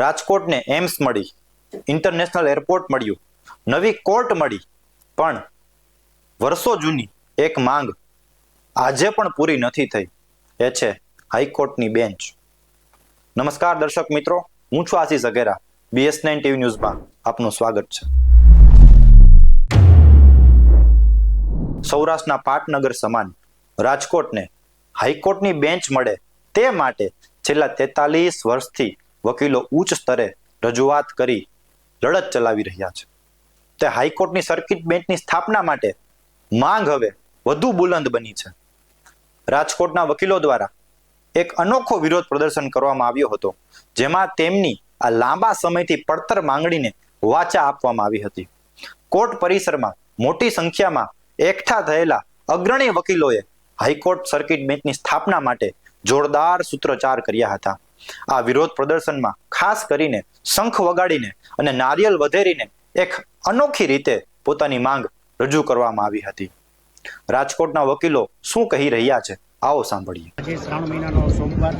રાજકોટને AIIMS મળી, international airport મળ્યું, નવી કોર્ટ મળી, પણ વર્ષો જૂની એક માંગ આજે પણ પૂરી નથી થઈ. એ છે હાઈકોર્ટની બેન્ચ. નમસ્કાર દર્શક મિત્રો, હું છું આશીષ અઘેરા. BS9 TV ન્યૂઝમાં આપનું સ્વાગત છે. સૌરાષ્ટ્રના પાટનગર સમાન રાજકોટને હાઈકોર્ટની બેન્ચ મળે તે માટે છેલ્લા 43 વર્ષથી વકીલો ઉચ્ચ સ્તરે રજૂઆત કરી લડત ચલાવી રહ્યા છે. તે હાઈકોર્ટની સર્કિટ બેન્ચની સ્થાપના માટે માંગ હવે વધુ બુલંદ બની છે. રાજકોટના વકીલો દ્વારા એક અનોખો વિરોધ પ્રદર્શન કરવામાં આવ્યો હતો, જેમાં તેમની આ લાંબા સમયથી પડતર માંગણીને વાચા આપવામાં આવી હતી. કોર્ટ પરિસરમાં મોટી સંખ્યામાં એકઠા થયેલા અગ્રણી વકીલોએ હાઈકોર્ટ સર્કિટ બેન્ચની સ્થાપના માટે જોરદાર સૂત્રોચ્ચાર કર્યા હતા. આ વિરોધ પ્રદર્શનમાં ખાસ કરીને શંખ વગાડીને અને નારિયેલ વધેરીને એક અનોખી રીતે પોતાની માંગ રજૂ કરવામાં આવી હતી. રાજકોટના વકીલો શું કહી રહ્યા છે, આવો સાંભળીએ. આજે શ્રાવણ મહિનાનો સોમવાર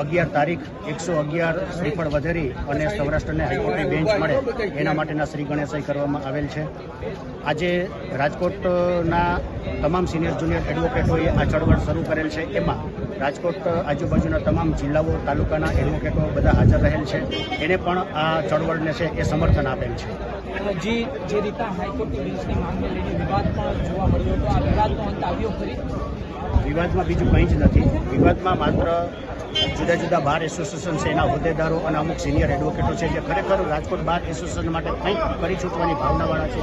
11 તારીખ 111 શ્રીફળ વધેરી અને સૌરાષ્ટ્રને હાઈકોર્ટની બેન્ચ મળે એના માટેના શ્રી ગણેશાઈ કરવામાં આવેલ છે. આજે રાજકોટના તમામ સિનિયર જુનિયર એડવોકેટોએ આ ચળવળ શરૂ કરેલ છે. એમાં રાજકોટ આજુબાજુના તમામ જિલ્લાઓ તાલુકાના એડવોકેટો બધા હાજર રહેલ છે. એને પણ આ ચળવળને છે એ સમર્થન આપેલ છે. જે રીતે હાઈકોર્ટની બેન્ચની માંગને લઈને વિવાદ પણ જોવા મળ્યો હતો, આ વિવાદનો અંત આવ્યો ખરી? વિવાદમાં બીજું કંઈ જ નથી. વિવાદમાં માત્ર જુદા જુદા બાર એસોસિએશન છે, એના હોદ્દેદારો અને અમુક સિનિયર એડવોકેટો છે જે ખરેખર રાજકોટ બાર એસોસિએશન માટે કંઈક કરી છૂટવાની ભાવનાવાળા છે,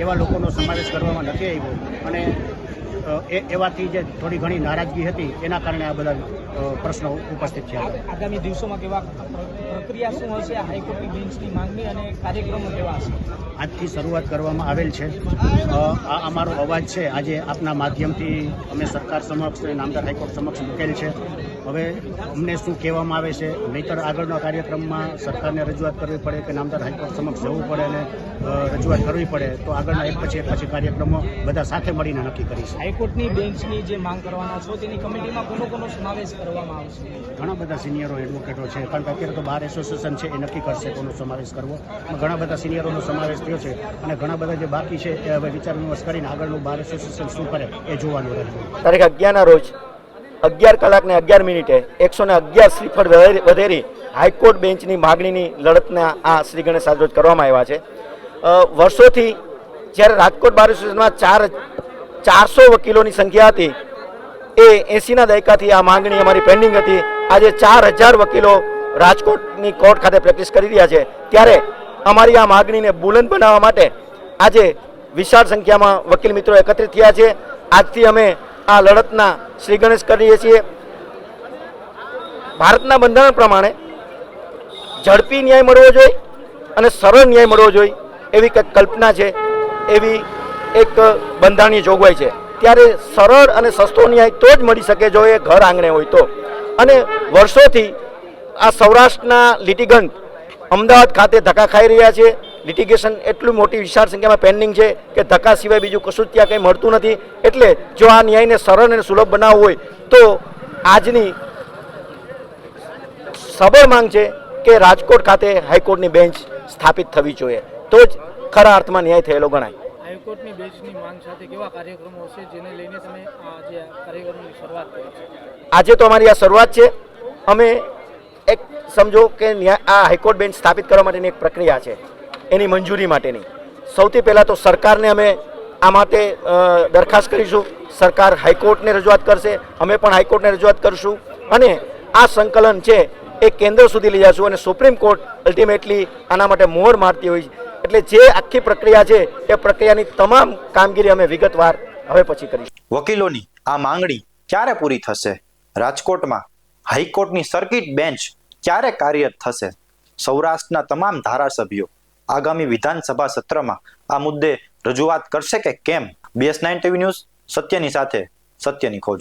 એવા લોકોનો સમાવેશ કરવામાં નથી આવ્યો. અને એવાથી જે થોડી ઘણી નારાજગી હતી એના કારણે આ બધા પ્રશ્નો ઉપસ્થિત થયા. આગામી દિવસોમાં કેવા પ્રક્રિયા શું હશે હાઈકોર્ટની બેન્ચની માંગણી અને કાર્યક્રમો કેવા હશે? આજથી શરૂઆત કરવામાં આવેલ છે. આ અમારો અવાજ છે આજે આપના માધ્યમથી અમે સરકાર સમક્ષ નામદાર હાઈકોર્ટ સમક્ષ મૂકેલ છે. હવે અમને શું કહેવામાં આવે છે, નહીંતર આગળના કાર્યક્રમમાં સરકારને રજૂઆત કરવી પડે કે નામદાર હાઈકોર્ટ સમક્ષ જવું પડે અને રજૂઆત કરવી પડે, તો આગળના એક પછી કાર્યક્રમો બધા સાથે મળીને નક્કી કરીશું. હાઈકોર્ટની બેન્ચની જે માંગ કરવાના છો તેની કમિટીમાં કોનો સમાવેશ કરવામાં આવશે? ઘણા બધા સિનિયરો એડવોકેટો છે, કારણ કે અત્યારે તો બાર એસોસિએશન છે એ નક્કી કરશે કોનો સમાવેશ કરવો. ઘણા બધા સિનિયરોનો સમાવેશ થયો છે અને ઘણા બધા જે બાકી છે એ હવે વિચાર વિમર્શ કરીને આગળનું બાર એસોસિએશન શું કરે એ જોવાનું રહ્યું. તારીખ 11ના રોજ 11 કલાક ને 11 મિનિટે 111 શ્રીફળ વધેરી હાઈકોર્ટ બેન્ચની માગણીની લડતના આ શ્રી ગણેશ આજરોજ કરવામાં આવ્યા છે. વર્ષોથી જ્યારે રાજકોટ બાર એસોસિએશનમાં 400 વકીલોની સંખ્યા હતી, એ 80ના દાયકાથી આ માંગણી અમારી પેન્ડિંગ હતી. આજે 4000 વકીલો રાજકોટની કોર્ટ ખાતે પ્રેક્ટિસ કરી રહ્યા છે. ત્યારે અમારી આ માગણીને બુલંદ બનાવવા માટે આજે વિશાળ સંખ્યામાં વકીલ મિત્રો એકત્રિત થયા છે. આજથી અમે આ લડતના શ્રી ગણેશ કરીએ છીએ. ભારતના બંધારણ પ્રમાણે ઝડપી ન્યાય મળવો જોઈએ અને સરળ ન્યાય મળવો જોઈએ એવી કંઈક કલ્પના છે, એવી એક બંધારણીય જોગવાઈ છે. ત્યારે સરળ અને સસ્તો ન્યાય તો જ મળી શકે જો એ ઘર આંગણે હોય તો. અને વર્ષોથી આ સૌરાષ્ટ્રના લિટિગન્ટ અમદાવાદ ખાતે ધક્કા ખાઈ રહ્યા છે. લિટિગેશન એટલું મોટી વિશાળ સંખ્યામાં પેન્ડિંગ છે કે ધક્કા સિવાય બીજું કશું ત્યાં કંઈ મળતું નથી. એટલે જો આ ન્યાયને સરળ અને સુલભ બનાવવો હોય તો આજની સબળ માંગ છે કે રાજકોટ ખાતે હાઈકોર્ટની બેન્ચ સ્થાપિત થવી જોઈએ, તો જ ખરા અર્થમાં ન્યાય થયેલો ગણાય. હાઈકોર્ટની બેન્ચની માંગ સાથે કેવા કાર્યક્રમો હશે જેને લઈને તમે આજે કાર્યક્રમની શરૂઆત કરી છે? આજે તો અમારી આ શરૂઆત છે. અમે એક સમજો કે આ હાઈકોર્ટ બેન્ચ સ્થાપિત કરવા માટેની એક પ્રક્રિયા છે, એની મંજૂરી માટેની. સૌથી પહેલાં તો સરકારને અમે આ માટે દરખાસ્ત કરીશું. સરકાર હાઈકોર્ટને રજૂઆત કરશે, અમે પણ હાઈકોર્ટને રજૂઆત કરીશું અને આ સંકલન છે એ કેન્દ્ર સુધી લઈ જશું અને સુપ્રીમ કોર્ટ અલ્ટિમેટલી આના માટે મોહર મારતી હોય છે. એટલે જે આખી પ્રક્રિયા છે એ પ્રક્રિયાની તમામ કામગીરી અમે વિગતવાર હવે પછી કરીશું. વકીલોની આ માંગણી ક્યારે પૂરી થશે? રાજકોટમાં હાઈકોર્ટની સર્કિટ બેન્ચ ક્યારે કાર્યરત થશે? સૌરાષ્ટ્રના તમામ ધારાસભ્યો આગામી વિધાનસભા સત્રમાં આ મુદ્દે રજૂઆત કરશે કે કેમ? BS9 TV ન્યૂઝ, સત્યની સાથે સત્યની ખોજ.